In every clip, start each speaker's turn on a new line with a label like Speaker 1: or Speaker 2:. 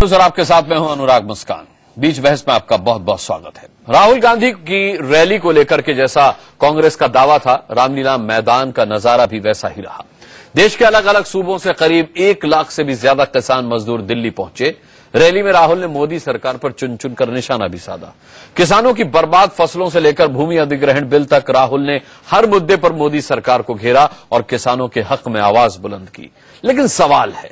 Speaker 1: Sir, आपके साथ मैं हूं अनुराग मुस्कान। बीच बहस में आपका बहुत बहुत स्वागत है। राहुल गांधी की रैली को लेकर के जैसा कांग्रेस का दावा था, रामलीला मैदान का नजारा भी वैसा ही रहा। देश के अलग अलग सूबों से करीब 1 लाख से भी ज्यादा किसान मजदूर दिल्ली पहुंचे। रैली में राहुल ने मोदी सरकार पर चुन चुन कर निशाना भी साधा। किसानों की बर्बाद फसलों से लेकर भूमि अधिग्रहण बिल तक राहुल ने हर मुद्दे पर मोदी सरकार को घेरा और किसानों के हक में आवाज बुलंद की। लेकिन सवाल है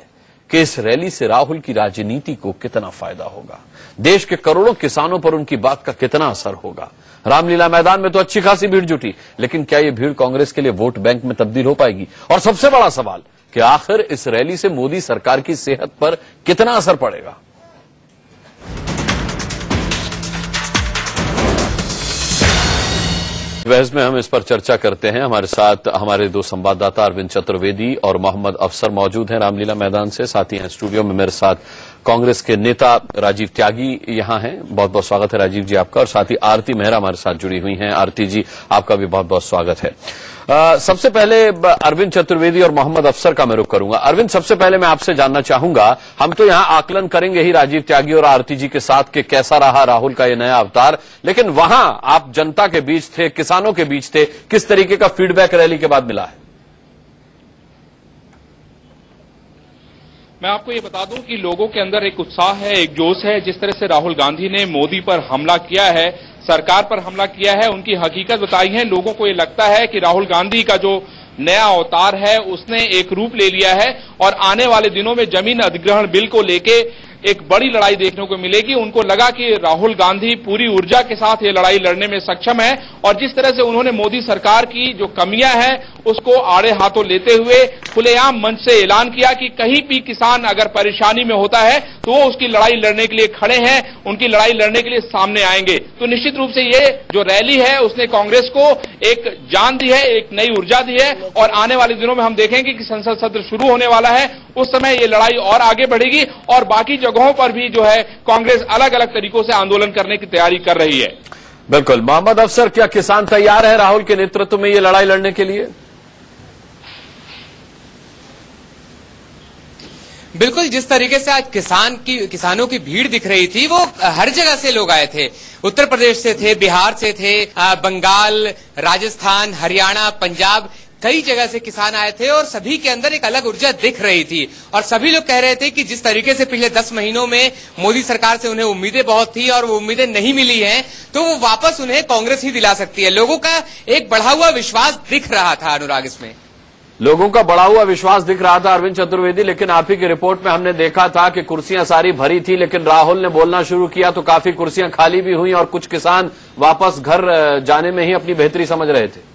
Speaker 1: कि इस रैली से राहुल की राजनीति को कितना फायदा होगा, देश के करोड़ों किसानों पर उनकी बात का कितना असर होगा। रामलीला मैदान में तो अच्छी खासी भीड़ जुटी, लेकिन क्या यह भीड़ कांग्रेस के लिए वोट बैंक में तब्दील हो पाएगी? और सबसे बड़ा सवाल कि आखिर इस रैली से मोदी सरकार की सेहत पर कितना असर पड़ेगा? बहस में हम इस पर चर्चा करते हैं। हमारे साथ हमारे 2 संवाददाता अरविंद चतुर्वेदी और मोहम्मद अफसर मौजूद हैं रामलीला मैदान से। साथ ही हैं स्टूडियो में मेरे साथ कांग्रेस के नेता राजीव त्यागी यहां हैं। बहुत बहुत स्वागत है राजीव जी आपका। और साथ ही आरती मेहरा हमारे साथ जुड़ी हुई हैं। आरती जी, आपका भी बहुत बहुत स्वागत है। सबसे पहले अरविंद चतुर्वेदी और मोहम्मद अफसर का मैं रुख करूंगा। अरविंद, सबसे पहले मैं आपसे जानना चाहूंगा, हम तो यहां आकलन करेंगे ही राजीव त्यागी और आरती जी के साथ कि कैसा रहा राहुल का ये नया अवतार, लेकिन वहां आप जनता के बीच थे, किसानों के बीच थे, किस तरीके का फीडबैक रैली के बाद मिला है?
Speaker 2: मैं आपको ये बता दूं कि लोगों के अंदर एक उत्साह है, एक जोश है। जिस तरह से राहुल गांधी ने मोदी पर हमला किया है, सरकार पर हमला किया है, उनकी हकीकत बताई है, लोगों को ये लगता है कि राहुल गांधी का जो नया अवतार है उसने एक रूप ले लिया है और आने वाले दिनों में जमीन अधिग्रहण बिल को लेके एक बड़ी लड़ाई देखने को मिलेगी। उनको लगा कि राहुल गांधी पूरी ऊर्जा के साथ ये लड़ाई लड़ने में सक्षम है और जिस तरह से उन्होंने मोदी सरकार की जो कमियां हैं उसको आड़े हाथों लेते हुए खुलेआम मंच से ऐलान किया कि कहीं भी किसान अगर परेशानी में होता है तो वो उसकी लड़ाई लड़ने के लिए खड़े हैं, उनकी लड़ाई लड़ने के लिए सामने आएंगे। तो निश्चित रूप से ये जो रैली है उसने कांग्रेस को एक जान दी है, एक नई ऊर्जा दी है और आने वाले दिनों में हम देखेंगे कि संसद सत्र शुरू होने वाला है, उस समय ये लड़ाई और आगे बढ़ेगी और बाकी जगहों पर भी जो है कांग्रेस अलग अलग तरीकों से आंदोलन करने की तैयारी कर रही है।
Speaker 1: बिल्कुल। मोहम्मद अफसर, क्या किसान तैयार है राहुल के नेतृत्व में ये लड़ाई लड़ने के लिए?
Speaker 3: बिल्कुल, जिस तरीके से आज किसानों की भीड़ दिख रही थी, वो हर जगह से लोग आए थे। उत्तर प्रदेश से थे, बिहार से थे, बंगाल, राजस्थान, हरियाणा, पंजाब, कई जगह से किसान आए थे और सभी के अंदर एक अलग ऊर्जा दिख रही थी। और सभी लोग कह रहे थे कि जिस तरीके से पिछले 10 महीनों में मोदी सरकार से उन्हें उम्मीदें बहुत थी और वो उम्मीदें नहीं मिली हैं, तो वो वापस उन्हें कांग्रेस ही दिला सकती है। लोगों का एक बढ़ा हुआ विश्वास दिख रहा था अनुराग, इसमें
Speaker 1: लोगों का बढ़ा हुआ विश्वास दिख रहा था अरविंद चतुर्वेदी। लेकिन आप ही की रिपोर्ट में हमने देखा था कि कुर्सियां सारी भरी थी, लेकिन राहुल ने बोलना शुरू किया तो काफी कुर्सियां खाली भी हुई और कुछ किसान वापस घर जाने में ही अपनी बेहतरी समझ रहे थे।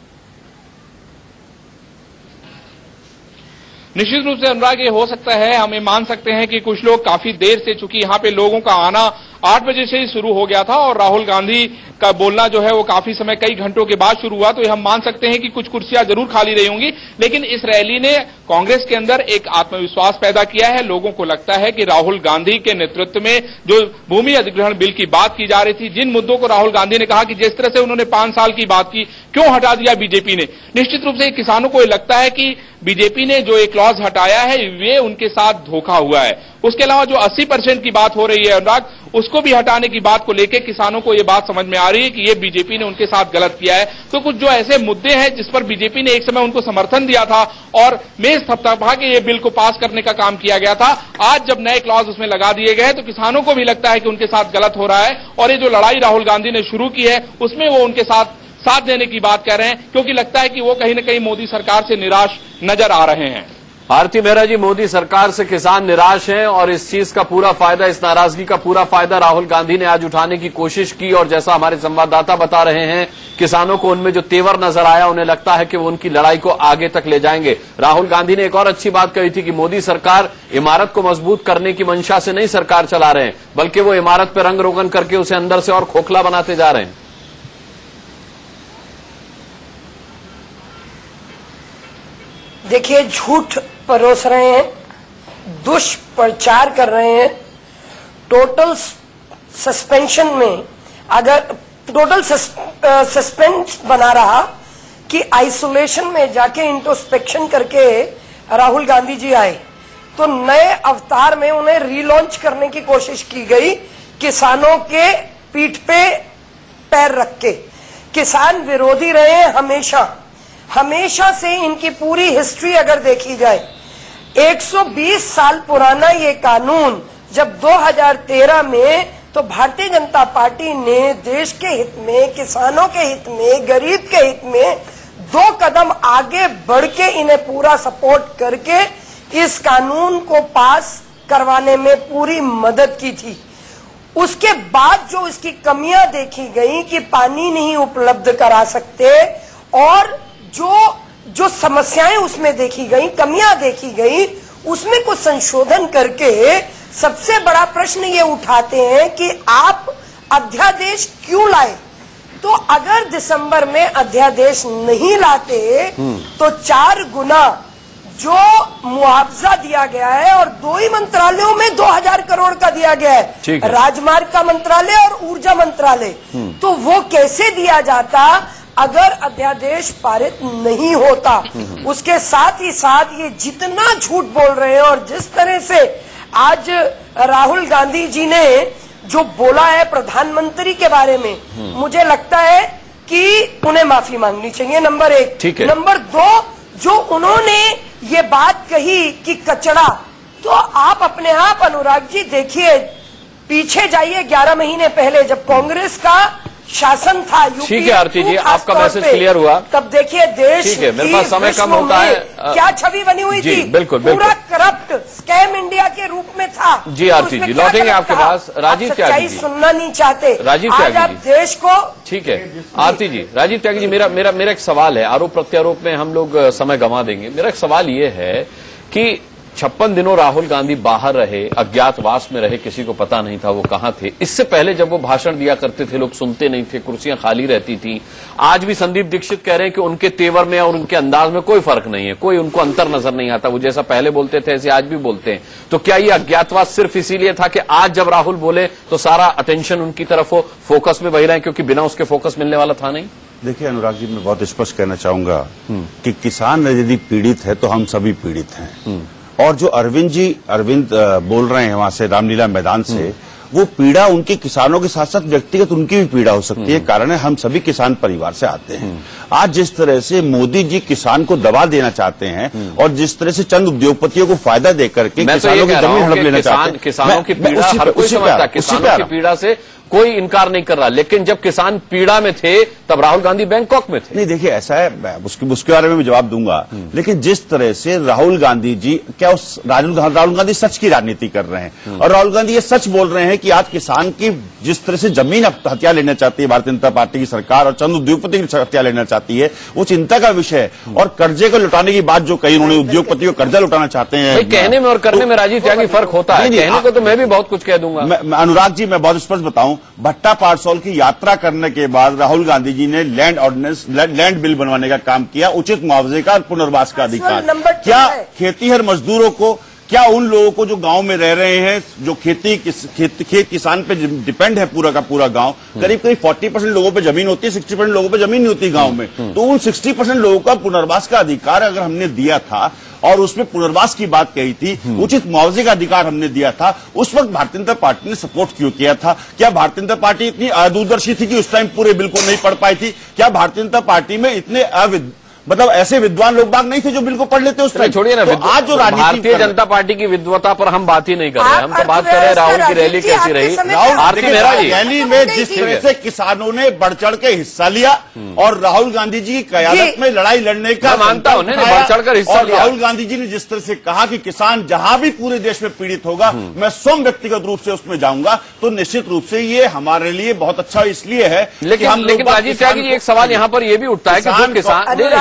Speaker 2: निश्चित रूप से अनुराग, ये हो सकता है, हमें मान सकते हैं कि कुछ लोग काफी देर से, चूंकि यहाँ पे लोगों का आना 8 बजे से ही शुरू हो गया था और राहुल गांधी का बोलना जो है वो काफी समय, कई घंटों के बाद शुरू हुआ, तो हम मान सकते हैं कि कुछ कुर्सियां जरूर खाली रही होंगी। लेकिन इस रैली ने कांग्रेस के अंदर एक आत्मविश्वास पैदा किया है। लोगों को लगता है कि राहुल गांधी के नेतृत्व में जो भूमि अधिग्रहण बिल की बात की जा रही थी, जिन मुद्दों को राहुल गांधी ने कहा कि जिस तरह से उन्होंने 5 साल की बात की, क्यों हटा दिया बीजेपी ने, निश्चित रूप से किसानों को यह लगता है कि बीजेपी ने जो एक क्लॉज हटाया है वे उनके साथ धोखा हुआ है। उसके अलावा जो 80% की बात हो रही है अनुराग, उसको भी हटाने की बात को लेकर किसानों को यह बात समझ में आ रही है कि ये बीजेपी ने उनके साथ गलत किया है। तो कुछ जो ऐसे मुद्दे हैं जिस पर बीजेपी ने एक समय उनको समर्थन दिया था और मेज थपथपा के ये बिल को पास करने का काम किया गया था, आज जब नए क्लॉज उसमें लगा दिए गए तो किसानों को भी लगता है कि उनके साथ गलत हो रहा है और ये जो लड़ाई राहुल गांधी ने शुरू की है उसमें वो उनके साथ देने की बात कह रहे हैं, क्योंकि लगता है कि वो कहीं न कहीं मोदी सरकार से निराश नजर आ रहे हैं।
Speaker 1: आरती मेहरा जी, मोदी सरकार से किसान निराश हैं और इस चीज का पूरा फायदा, इस नाराजगी का पूरा फायदा राहुल गांधी ने आज उठाने की कोशिश की और जैसा हमारे संवाददाता बता रहे हैं, किसानों को उनमें जो तेवर नजर आया, उन्हें लगता है कि वो उनकी लड़ाई को आगे तक ले जाएंगे। राहुल गांधी ने एक और अच्छी बात कही थी कि मोदी सरकार इमारत को मजबूत करने की मंशा से नहीं सरकार चला रहे हैं, बल्कि वो इमारत पर रंग रोगन करके उसे अंदर से और खोखला बनाते जा रहे हैं।
Speaker 4: देखिए, झूठ परोस रहे हैं, दुष्प्रचार कर रहे हैं। टोटल सस्पेंशन में अगर टोटल सस्पेंस बना रहा कि आइसोलेशन में जाके इंट्रोस्पेक्शन करके राहुल गांधी जी आए तो नए अवतार में उन्हें रीलॉन्च करने की कोशिश की गई, किसानों के पीठ पे पैर रख के। किसान विरोधी रहे हमेशा से। इनकी पूरी हिस्ट्री अगर देखी जाए, 120 साल पुराना ये कानून जब 2013 में, तो भारतीय जनता पार्टी ने देश के हित में, किसानों के हित में, गरीब के हित में 2 कदम आगे बढ़ के इन्हें पूरा सपोर्ट करके इस कानून को पास करवाने में पूरी मदद की थी। उसके बाद जो इसकी कमियां देखी गई कि पानी नहीं उपलब्ध करा सकते, और जो समस्याएं उसमें देखी गई, कमियां देखी गई, उसमें कुछ संशोधन करके सबसे बड़ा प्रश्न ये उठाते हैं कि आप अध्यादेश क्यों लाए। तो अगर दिसंबर में अध्यादेश नहीं लाते तो 4 गुना जो मुआवजा दिया गया है, और 2 ही मंत्रालयों में 2000 करोड़ का दिया गया है, राजमार्ग का मंत्रालय और ऊर्जा मंत्रालय, तो वो कैसे दिया जाता अगर अध्यादेश पारित नहीं होता। उसके साथ ही साथ ये जितना झूठ बोल रहे हैं और जिस तरह से आज राहुल गांधी जी ने जो बोला है प्रधानमंत्री के बारे में, मुझे लगता है कि उन्हें माफी मांगनी चाहिए, नंबर 1। नंबर 2, जो उन्होंने ये बात कही कि कचरा, तो आप अपने आप अनुराग जी देखिए, पीछे जाइए 11 महीने पहले जब कांग्रेस का शासन था यूपी।
Speaker 1: ठीक है आरती जी, आपका मैसेज क्लियर हुआ।
Speaker 4: तब देखिए देश,
Speaker 1: ठीक है, मेरे पास समय कम होता है,
Speaker 4: क्या छवि बनी हुई थी।
Speaker 1: बिल्कुल
Speaker 4: पूरा करप्ट स्कैम इंडिया के रूप में था।
Speaker 1: जी आरती जी, लौटेंगे आपके पास। राजीव त्यागी जी
Speaker 4: सुनना नहीं चाहते,
Speaker 1: राजीव
Speaker 4: आज आप देश को।
Speaker 1: ठीक है आरती जी, राजीव त्यागी जी, मेरा एक सवाल है। आरोप प्रत्यारोप में हम लोग समय गंवा देंगे। मेरा एक सवाल ये है कि 56 दिनों राहुल गांधी बाहर रहे, अज्ञातवास में रहे, किसी को पता नहीं था वो कहां थे। इससे पहले जब वो भाषण दिया करते थे लोग सुनते नहीं थे, कुर्सियां खाली रहती थी। आज भी संदीप दीक्षित कह रहे हैं कि उनके तेवर में और उनके अंदाज में कोई फर्क नहीं है, कोई उनको अंतर नजर नहीं आता। वो जैसा पहले बोलते थे ऐसे आज भी बोलते हैं। तो क्या ये अज्ञातवास सिर्फ इसीलिए था कि आज जब राहुल बोले तो सारा अटेंशन उनकी तरफ हो, फोकस में वही रहे, क्योंकि बिना उसके फोकस मिलने वाला था नहीं?
Speaker 5: देखिए अनुराग जी, मैं बहुत स्पष्ट कहना चाहूंगा कि किसान यदि पीड़ित है तो हम सभी पीड़ित हैं। और जो अरविंद बोल रहे हैं वहां से रामलीला मैदान से, वो पीड़ा उनके किसानों के साथ साथ व्यक्तिगत उनकी भी पीड़ा हो सकती है। कारण है हम सभी किसान परिवार से आते हैं। आज जिस तरह से मोदी जी किसान को दबा देना चाहते हैं और जिस तरह से चंद उद्योगपतियों को फायदा देकर के किसानों की जमीन हड़प लेना चाहते हैं,
Speaker 1: किसानों की पीड़ा हर कोई समझता है, किसानों की पीड़ा से कोई इनकार नहीं कर रहा, लेकिन जब किसान पीड़ा में थे तब राहुल गांधी बैंकॉक में थे।
Speaker 5: नहीं देखिए, ऐसा है, उसके बारे में भी जवाब दूंगा, लेकिन जिस तरह से राहुल गांधी जी, क्या उस राहुल गांधी सच की राजनीति कर रहे हैं और राहुल गांधी ये सच बोल रहे हैं कि आज किसान की जिस तरह से जमीन हत्या लेना चाहती है भारतीय जनता पार्टी की सरकार और चंद उद्योगपति की हत्या लेना चाहती है, वो चिंता का विषय है। और कर्जे को लुटाने की बात जो कही उन्होंने, उद्योगपति को कर्जा लुटाना चाहते हैं।
Speaker 1: कहने में और करने में राजीव त्यागी फर्क होता है। कहने को तो मैं भी बहुत कुछ कह दूंगा।
Speaker 5: अनुराग जी, मैं बहुत स्पष्ट बताऊं, भट्टा पारसौल की यात्रा करने के बाद राहुल गांधी जी ने लैंड बिल बनवाने का काम किया, उचित मुआवजे का, पुनर्वास का अधिकार। क्या खेतीहर मजदूरों को, क्या उन लोगों को जो गांव में रह रहे हैं, जो खेत किसान पे डिपेंड है पूरा का पूरा गांव, करीब 40% लोगों पे जमीन होती है, 60% लोगों पे जमीन नहीं होती गांव में, तो उन 60% लोगों का पुनर्वास का अधिकार अगर हमने दिया था और उसमें पुनर्वास की बात कही थी, उचित मुआवजे का अधिकार हमने दिया था, उस वक्त भारतीय जनता पार्टी ने सपोर्ट क्यों किया था? क्या भारतीय जनता पार्टी इतनी अदूरदर्शी थी कि उस टाइम पूरे बिल को नहीं पढ़ पाई थी? क्या भारतीय जनता पार्टी में इतने मतलब ऐसे विद्वान लोग बाग नहीं थे जो बिल को पढ़ लेते उस टाइम?
Speaker 1: छोड़िए ना,
Speaker 5: तो आज जो
Speaker 1: भारतीय जनता पार्टी की विद्वता पर हम बात ही नहीं कर रहे हैं, हम तो बात कर रहे हैं राहुल की रैली कैसी रही।
Speaker 5: आरती मेहरा जी, रैली में जिस तरह से किसानों ने बढ़ चढ़ के हिस्सा लिया और राहुल गांधी जी की क़यादत में लड़ाई लड़ने का
Speaker 1: मानता हूं, बढ़ चढ़कर हिस्सा लिया।
Speaker 5: राहुल गांधी जी ने जिस तरह से कहा कि किसान जहां भी पूरे देश में पीड़ित होगा मैं स्वयं व्यक्तिगत रूप से उसमें जाऊंगा, तो निश्चित रूप से ये हमारे लिए बहुत अच्छा इसलिए है।
Speaker 1: लेकिन राजीव त्यागी जी, एक सवाल यहां पर यह भी उठता है कि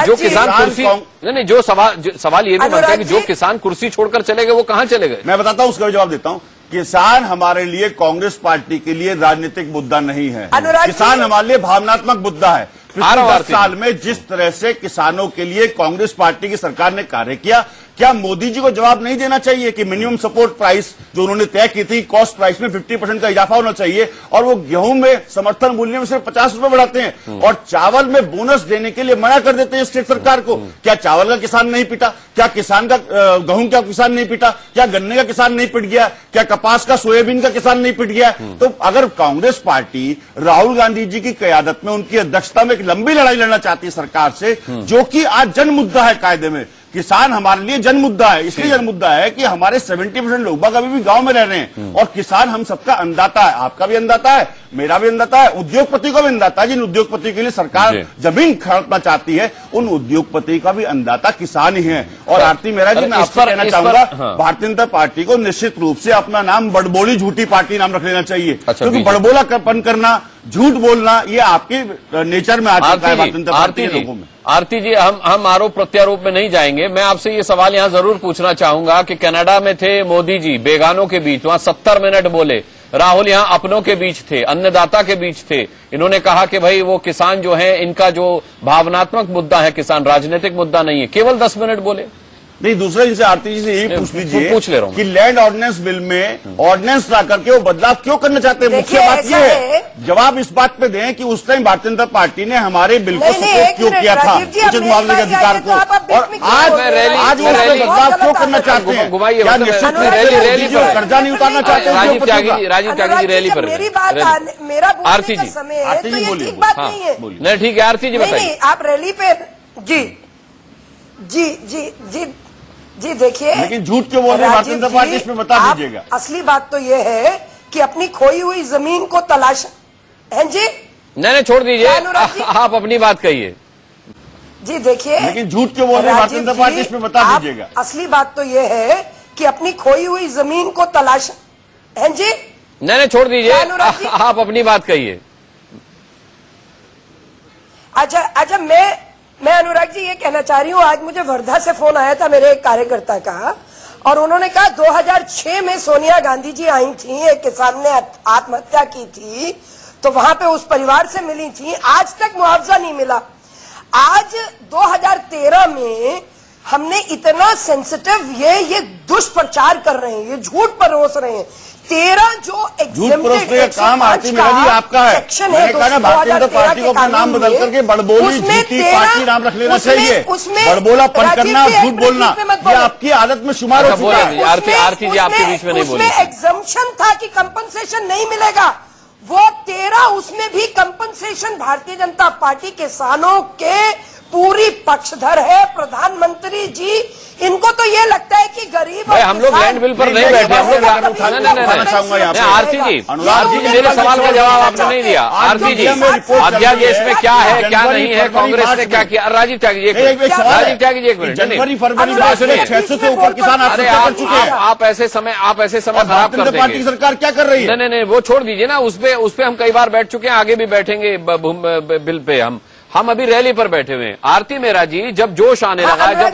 Speaker 1: जो किसान कुर्सी नहीं, जो सवाल ये भी बनता है कि जो किसान कुर्सी छोड़कर चले गए वो कहां चले गए?
Speaker 5: मैं बताता हूं, उसका भी जवाब देता हूं। किसान हमारे लिए कांग्रेस पार्टी के लिए राजनीतिक मुद्दा नहीं है, किसान हमारे लिए भावनात्मक मुद्दा है। पिछले 10 साल में जिस तरह से किसानों के लिए कांग्रेस पार्टी की सरकार ने कार्य किया, क्या मोदी जी को जवाब नहीं देना चाहिए कि मिनिमम सपोर्ट प्राइस जो उन्होंने तय की थी, कॉस्ट प्राइस में 50% का इजाफा होना चाहिए, और वो गेहूं में समर्थन मूल्य में सिर्फ 50 रुपए बढ़ाते हैं और चावल में बोनस देने के लिए मना कर देते हैं स्टेट सरकार को। क्या चावल का किसान नहीं पिटा? क्या किसान का गेहूं का किसान नहीं पिटा? क्या गन्ने का किसान नहीं पिट गया? क्या कपास का, सोयाबीन का किसान नहीं पिट गया? तो अगर कांग्रेस पार्टी राहुल गांधी जी की क़यादत में, उनकी अध्यक्षता में एक लंबी लड़ाई लड़ना चाहती है सरकार से, जो कि आज जन मुद्दा है, कायदे में किसान हमारे लिए जन मुद्दा है, इसलिए जन मुद्दा है कि हमारे 70% लोग बाग अभी भी गांव में रह रहे हैं और किसान हम सबका अन्नदाता है, आपका भी अन्नदाता है, मेरा भी अन्नदाता है, उद्योगपति का भी अन्नदाता है। जिन उद्योगपति के लिए सरकार जमीन खरीदना चाहती है, उन उद्योगपति का भी अन्नदाता किसान ही है। और आरती मेहरा जी, मैं आपसे कहना चाहूंगा, भारतीय जनता पार्टी को निश्चित रूप से अपना नाम बड़बोली झूठी पार्टी नाम रख लेना चाहिए, क्योंकि बड़बोलापन करना, झूठ बोलना, ये आपके नेचर में आ चुका है भारतीय जनता पार्टी के लोगों में।
Speaker 1: आरती जी, हम आरोप प्रत्यारोप में नहीं जाएंगे। मैं आपसे ये सवाल यहां जरूर पूछना चाहूंगा कि कनाडा में थे मोदी जी, बेगानों के बीच, वहां 70 मिनट बोले। राहुल यहां अपनों के बीच थे, अन्नदाता के बीच थे। इन्होंने कहा कि भाई वो किसान जो है, इनका जो भावनात्मक मुद्दा है किसान, राजनीतिक मुद्दा नहीं है। केवल 10 मिनट बोले।
Speaker 5: नहीं, दूसरा जिसे आरती जी से यही पूछ लीजिए,
Speaker 1: पूछ ले रहा हूं
Speaker 5: कि लैंड ऑर्डिनेंस बिल में ऑर्डिनेंस ला करके वो बदलाव क्यों करना चाहते हैं? मुख्य बात ये है, जवाब इस बात पे दें कि उस टाइम भारतीय जनता पार्टी ने हमारे बिल को सपोर्ट क्यों किया था, उचित मुआवजे के अधिकार को, और आज वो बदलाव क्यों करना चाहते हैं? क्या निश्चित रैली पर कर्जा नहीं उतारना चाहते?
Speaker 1: राजीव त्यागी जी रैली पर।
Speaker 4: मेरी बात, मेरा
Speaker 1: आरती जी,
Speaker 4: आरती जी बोलिए। बात नहीं है,
Speaker 1: नहीं ठीक है, आरती जी बताइए।
Speaker 4: आप रैली पे जी जी जी जी जी देखिए,
Speaker 5: लेकिन झूठ क्यों बोल रहे हैं भारतीय जनता पार्टी, इसमें बता दीजिएगा।
Speaker 4: असली बात तो ये है कि अपनी खोई हुई जमीन को तलाश है जी।
Speaker 1: नहीं छोड़ दीजिए, आप अपनी बात कहिए
Speaker 4: जी। देखिए,
Speaker 5: लेकिन झूठ क्यों बोल रहे हैं भारतीय जनता पार्टी, इसमें बता दीजिएगा।
Speaker 4: असली बात तो ये है कि अपनी खोई हुई जमीन को तलाश है जी।
Speaker 1: नहीं छोड़ दीजिए, आप अपनी बात कहिए।
Speaker 4: अच्छा, मैं अनुराग जी ये कहना चाह रही हूँ, आज मुझे वर्धा से फोन आया था मेरे एक कार्यकर्ता का, और उन्होंने कहा 2006 में सोनिया गांधी जी आई थी, एक किसान ने आत्महत्या की थी, तो वहां पे उस परिवार से मिली थी, आज तक मुआवजा नहीं मिला। आज 2013 में हमने इतना सेंसिटिव ये दुष्प्रचार कर रहे हैं, ये झूठ परोस रहे हैं। 13 जो
Speaker 5: एग्जेम्प्टेड काम आरती मेहरा जी आपका है, मैंने कहा ना भारतीय जनता पार्टी को अपना नाम बदल करके बड़बोली झूठी पार्टी नाम रख लेना चाहिए। बड़बोलापन करना, झूठ बोलना, ये आपकी आदत में शुमार हो चुका है।
Speaker 1: आरती जी आपके बीच में नहीं बोली।
Speaker 4: उसमें एग्जम्पशन था कि कंपनसेशन नहीं मिलेगा, वो 13 उसमें भी कंपनसेशन भारतीय जनता पार्टी किसानों के पूरी पक्षधर है। प्रधानमंत्री जी, इनको तो ये लगता है कि गरीब,
Speaker 1: हम लोग लैंड बिल पर नहीं बैठे, हम लोग आरती जी मेरे सवाल का जवाब आपने नहीं दिया। आरती जी, अध्यादेश में क्या है क्या नहीं है, कांग्रेस ने क्या किया? राजीव त्यागी जी, एक मिनट।
Speaker 5: जनवरी फरवरी में 600 से ऊपर किसान आत्महत्या कर चुके हैं।
Speaker 1: आप ऐसे समय खराब कर देंगे।
Speaker 5: पार्टी की सरकार क्या कर रही है?
Speaker 1: नहीं, वो छोड़ दीजिए ना, उस पे हम कई बार बैठ चुके हैं, आगे भी बैठेंगे बिल पे। हम अभी रैली पर बैठे हुए हैं। आरती मेहरा जी, जब जोश आने लगा,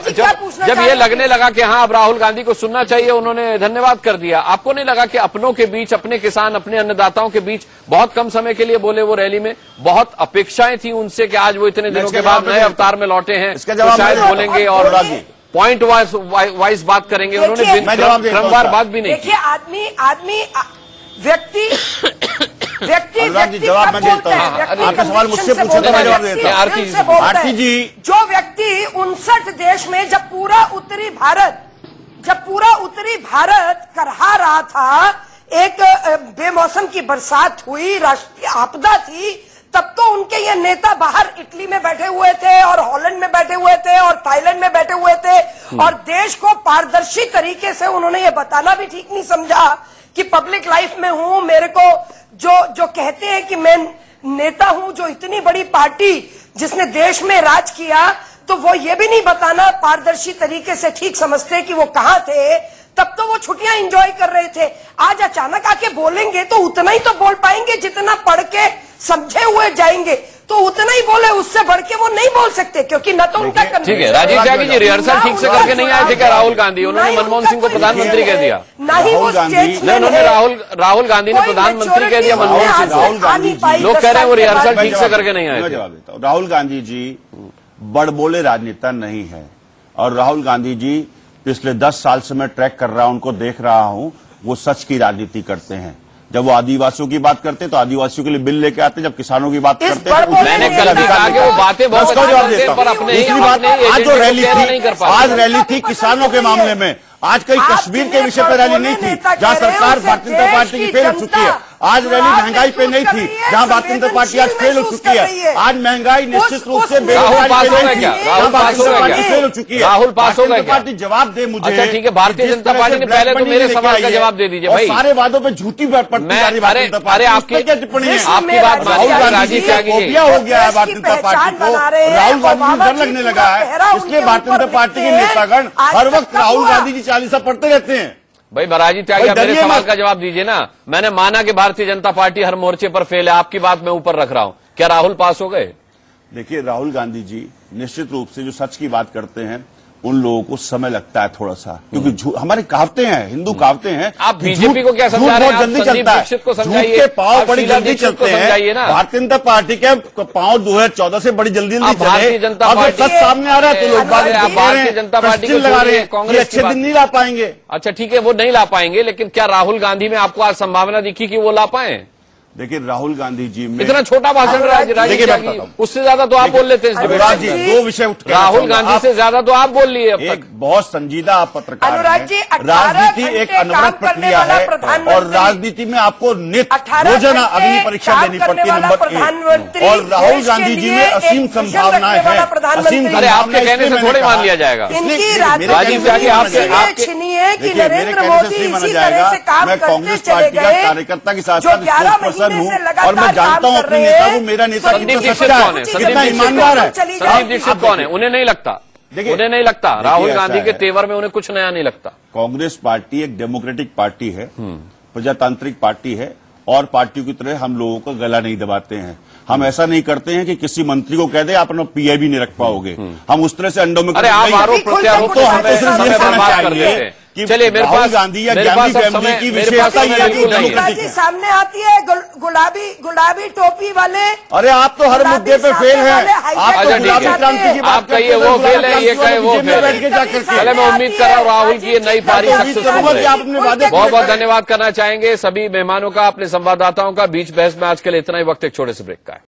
Speaker 1: जब ये लगने लगा कि हाँ अब राहुल गांधी को सुनना चाहिए, उन्होंने धन्यवाद कर दिया। आपको नहीं लगा कि अपनों के बीच, अपने किसान, अपने अन्नदाताओं के बीच बहुत कम समय के लिए बोले वो रैली में? बहुत अपेक्षाएं थी उनसे कि आज वो इतने दिनों के बाद नए अवतार में लौटे हैं, तो शायद बोलेंगे और पॉइंट वाइज बात करेंगे। उन्होंने क्रमवार बात भी नहीं।
Speaker 4: देखिए, आदमी व्यक्ति
Speaker 5: जवाब मैं देता हूँ, आपका सवाल मुझसे पूछा था, मैं जवाब देता हूँ। आरती जी,
Speaker 4: जो व्यक्ति 59 देश में जब पूरा उत्तरी भारत करहा रहा था, एक बेमौसम की बरसात हुई, राष्ट्रीय आपदा थी, तब तो उनके ये नेता बाहर इटली में बैठे हुए थे और हॉलैंड में बैठे हुए थे और थाईलैंड में बैठे हुए थे, और देश को पारदर्शी तरीके से उन्होंने ये बताना भी ठीक नहीं समझा कि पब्लिक लाइफ में हूं, मेरे को जो कहते हैं कि मैं नेता हूं, जो इतनी बड़ी पार्टी जिसने देश में राज किया, तो वो ये भी नहीं बताना पारदर्शी तरीके से ठीक समझते कि वो कहां थे, तब तो वो छुट्टियां एंजॉय कर रहे थे। आज अचानक आके बोलेंगे तो उतना ही तो बोल पाएंगे जितना पढ़ के समझे हुए जाएंगे, तो उतना ही बोले, उससे बढ़ के वो नहीं बोल सकते, क्योंकि न तो उनका।
Speaker 1: ठीक है, राजीव त्यागी जी, रिहर्सल ठीक से करके नहीं आए थे क्या राहुल गांधी? उन्होंने मनमोहन सिंह को प्रधानमंत्री कह दिया।
Speaker 4: नहीं, वो
Speaker 1: उन्होंने राहुल गांधी ने प्रधानमंत्री कह दिया मनमोहन सिंह को। लोग कह रहे हैं वो रिहर्सल ठीक से करके नहीं आए थे।
Speaker 5: राहुल गांधी जी बड़बोले राजनेता नहीं है, और राहुल गांधी जी पिछले 10 साल से मैं ट्रैक कर रहा हूं, उनको देख रहा हूं, वो सच की राजनीति करते हैं। जब वो आदिवासियों की बात करते तो आदिवासियों के लिए बिल लेके आते, जब किसानों की बात करते तो
Speaker 1: मैंने कल भी कहा कि वो बातें बहुत
Speaker 5: जवाब देता हूं। दूसरी बात, आज जो रैली थी, आज रैली थी किसानों के मामले में, आज कहीं कश्मीर के विषय पर रैली नहीं थी जहां सरकार भारतीय जनता पार्टी की फेल हो चुकी है। आज रैली महंगाई पे नहीं थी जहां भारतीय जनता पार्टी आज फेल हो चुकी है। आज महंगाई निश्चित रूप से बेरोजगारी पे नहीं थी जहां भारतीय जनता पार्टी फेल हो चुकी है।
Speaker 1: राहुल पास हो गए,
Speaker 5: पार्टी जवाब दे मुझे।
Speaker 1: अच्छा ठीक है, भारतीय जनता पार्टी ने पहले तो मेरे सवाल का जवाब दे दीजिए भाई।
Speaker 5: सारे वादों पे झूठी पड़ती जा रही भारतीय जनता पार्टी।
Speaker 1: आपकी
Speaker 5: क्या टिप्पणी है?
Speaker 1: आपकी बात
Speaker 5: राहुल गांधी जी फोबिया हो गया है भारतीय जनता पार्टी को, राहुल गांधी को डर लगने लगा है, इसलिए भारतीय जनता पार्टी के नेतागण हर वक्त राहुल गांधी जी चालीसा पढ़ते रहते हैं।
Speaker 1: भाई बराजी त्यागी, आप मेरे सवाल का जवाब दीजिए ना। मैंने माना कि भारतीय जनता पार्टी हर मोर्चे पर फेल है, आपकी बात मैं ऊपर रख रहा हूं। क्या राहुल पास हो गए?
Speaker 5: देखिए, राहुल गांधी जी निश्चित रूप से जो सच की बात करते हैं उन लोगों को समय लगता है थोड़ा सा, क्योंकि हमारे कहावतें हैं, हिंदू कहावतें हैं।
Speaker 1: आप बीजेपी को क्या समझा रहे हैं?
Speaker 5: जल्दी चलता है, झूठ के पांव बड़ी जल्दी चलते हैं। भारतीय जनता पार्टी के पांव 2014 से बड़ी जल्दी चले।
Speaker 1: भारतीय जनता पार्टी
Speaker 5: सच सामने आ रहा है तो लोग
Speaker 1: भारतीय जनता पार्टी को
Speaker 5: लगा रहे हैं,
Speaker 1: कांग्रेस
Speaker 5: अच्छे दिन नहीं ला पाएंगे।
Speaker 1: अच्छा ठीक है, वो नहीं ला पाएंगे, लेकिन क्या राहुल गांधी में आपको आज संभावना दिखी कि वो ला पाए?
Speaker 5: देखिए, राहुल गांधी जी में
Speaker 1: इतना छोटा भाषण उससे ज्यादा तो आप बोल लेते हैं।
Speaker 5: अनुराग जी, दो विषय उठ
Speaker 1: राहुल गांधी से ज्यादा तो आप बोल लिए।
Speaker 5: एक बहुत संजीदा आप पत्रकार
Speaker 4: अनुराग जी,
Speaker 5: हैं। राजनीति एक अनवरत प्रक्रिया है और राजनीति में आपको नित्य रोजाना अग्नि परीक्षा देनी पड़ती है, नंबर 1। और राहुल गांधी जी में असीम संभावनाएं हैं, असीम।
Speaker 1: अरे आपके कहने से थोड़े मान लिया जाएगा।
Speaker 4: राजीव त्यागी, आपके नरेंद्र मोदी इसी तरह से काम
Speaker 5: मैं कांग्रेस
Speaker 4: करते
Speaker 5: पार्टी
Speaker 4: चले
Speaker 5: का
Speaker 4: गए
Speaker 5: कार्यकर्ता के साथ हूँ और मैं
Speaker 4: लगातार
Speaker 5: जानता हूँ अपने नेता को, मेरा नेता
Speaker 1: संदीप
Speaker 5: कितना
Speaker 1: दीक्षित
Speaker 5: सच्चा
Speaker 1: कौन है?
Speaker 5: है, कितना ईमानदार है।
Speaker 1: संदीप दीक्षित कौन है? उन्हें नहीं लगता, उन्हें नहीं लगता राहुल गांधी के तेवर में उन्हें कुछ नया नहीं लगता।
Speaker 5: कांग्रेस पार्टी एक डेमोक्रेटिक पार्टी है, प्रजातांत्रिक पार्टी है और पार्टियों की तरह हम लोगों का गला नहीं दबाते हैं। हम ऐसा नहीं करते हैं कि किसी मंत्री को कह दे आप अपना पीआई भी नहीं रख पाओगे। हम उस तरह से अंडों में
Speaker 1: अरे आप आरोप प्रत्यारोप तो हमें बर्बाद कर देते हैं। चलिए मेरे पास
Speaker 5: गांधी या ज्ञानी फैमिली की विशेषता ये है कि
Speaker 4: जी सामने आती है गुलाबी टोपी वाले।
Speaker 5: अरे आप तो हर मुद्दे पे फेल हैं। आप तो गुलाबी क्रांति की बात
Speaker 1: करते हैं, वो फेल है, ये कहे वो फेल है। चले मैं उम्मीद कर रहा हूँ राहुल की ये नई पारी सक्सेसफुल है। बहुत बहुत धन्यवाद करना चाहेंगे सभी मेहमानों का, अपने संवाददाताओं का। बीच बहस में आज के लिए इतना ही, वक्त एक छोटे से ब्रेक का है।